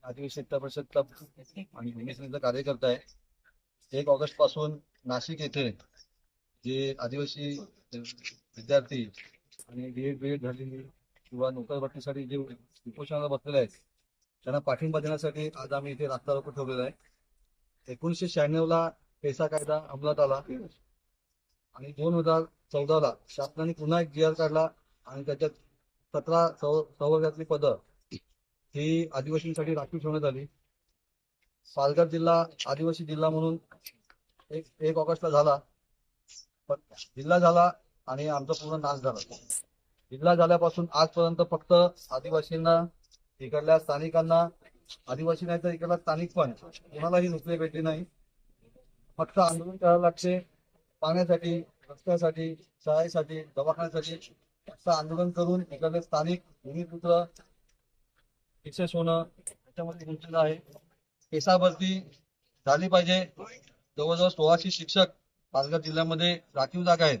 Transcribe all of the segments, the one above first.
आदिवासी एकता परिषद क्लब आणि भूमिसेनेचा कार्यकर्ता आहे। 1 ऑगस्ट पासून नाशिक येथे जे आदिवासी विद्यार्थी आणि बीएड झालेली किंवा नोकर भरतीसाठी जे उपोषणाला बसलेले आहेत त्यांना पाठिंबा देण्यासाठी आज आम्ही इथे रास्ता रोको ठेवलेला आहे। 1996 ला पेसा कायदा अंमलात आला आणि 2014 शासनाने पुन्हा एक GR काढला आणि त्याच्यात 17 संवर्गातली पदं ही आदिवासींसाठी राखीव ठेवण्यात आली। पालघर जिल्हा आदिवासी जिल्हा म्हणून 1 ऑगस्टला झाला, पण जिल्हा झाला आणि आमचा पूर्ण नाश झाला। जिल्हा झाल्यापासून आजपर्यंत फक्त आदिवासींना, इकडल्या स्थानिकांना, आदिवासी नाही तर इकडला स्थानिक पण कोणालाही नोकरी भेटली नाही। फक्त आंदोलन करायला लागते, पाण्यासाठी, रस्त्यासाठी, शाळेसाठी, दवाखान्यासाठी असं आंदोलन करून इकडले स्थानिक भूमिपुत्र विशेष होणं त्याच्यामध्ये गुंतलेलं आहे। पेसा भरती झाली पाहिजे। जवळजवळ 1600 शिक्षक पालघर जिल्ह्यामध्ये राखीव जागा आहेत,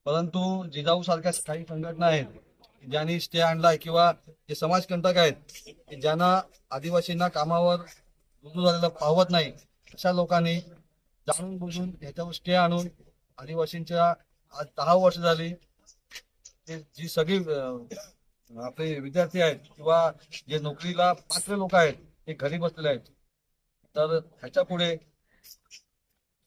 परंतु जिजाऊ सारख्या काही संघटना आहेत ज्यांनी स्टे आणलाय किंवा जे समाजकंटक आहेत ज्यांना आदिवासींना कामावर रुजू झालेलं पाहत नाही, अशा लोकांनी जाणून बुजून याच्यावर स्टे आणून आदिवासींच्या आज 10 वर्ष झाली जी सगळी आपले विद्यार्थी आहेत किंवा जे नोकरीला पात्र लोक आहेत ते घरी बसलेले आहेत। तर ह्याच्या पुढे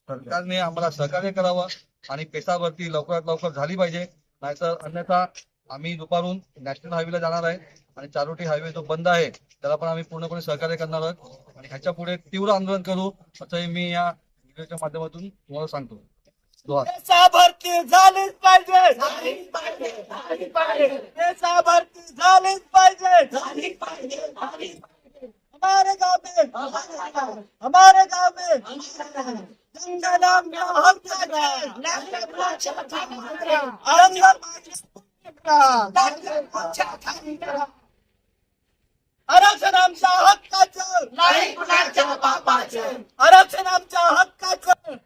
सरकारने आम्हाला सहकार्य करावं आणि पेसा भरती लवकरात लवकर झाली पाहिजे, नाहीतर अन्यथा आम्ही दुपारून नॅशनल हायवेला जाणार आहे आणि चारोटी हायवे जो बंद आहे त्याला पण आम्ही पूर्णपणे सहकार्य करणार आहोत आणि ह्याच्या पुढे तीव्र आंदोलन करू असंही मी या व्हिडिओच्या माध्यमातून तुम्हाला सांगतो। पेसा भरती झालीच पाहिजे, पेसा भरती झालीच पाहिजे। हमारे गांव में, हमारे गांव में जंगल आरक्षण आमच्या हक्काचं, नाही कुणाच्या बापाचं। आरक्षण आमच्या हक्काचं,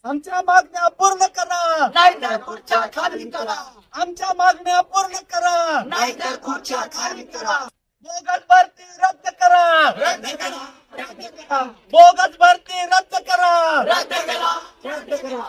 आमच्या मागण्या पूर्ण करा, नाही तर खुर्च्या खाली करा। आमच्या मागण्या पूर्ण करा, नाही तर खुर्च्या खाली करा। बोगस भरती रद्द करा, रद्द करा, रद्द करा। बोगस भरती रद्द करा, रद्द करा, रद्द करा।